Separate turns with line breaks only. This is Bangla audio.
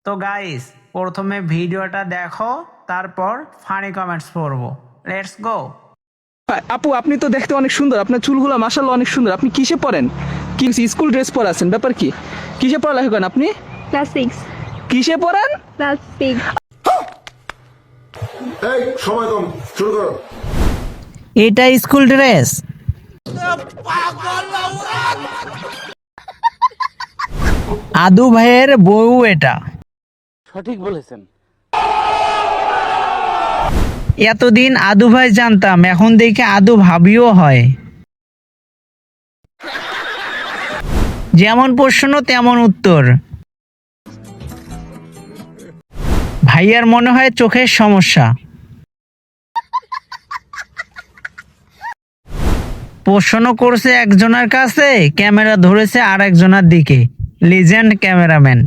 তো গাইস, প্রথমে ভিডিওটা দেখো, তারপর ফানি কমেন্টস পড়বো। Let's go.
আপু, আপনি তো দেখতে অনেক সুন্দর, আপনার চুলগুলো মাশাআল্লাহ অনেক সুন্দর। আপনি কিসে পড়েন? কি স্কুল ড্রেস পরে আছেন, ব্যাপার কি? কিসে পড়ালেখা করেন আপনি?
ক্লাস 6।
কিসে পড়েন?
ক্লাস 6।
এই সময় কম, শুরু করো।
এটা স্কুল ড্রেস? আদু ভাইয়ের বউ এটা।
সঠিক বলেছেন।
এতদিন আদু ভাই জানতাম, এখন দেখে আদু ভাবিও হয়। যেমন প্রশ্ন তেমন উত্তর। ভাইয়ার মনে হয় চোখের সমস্যা। প্রশ্ন করছে একজনের কাছে, ক্যামেরা ধরেছে আর একজনের দিকে। Legend cameraman.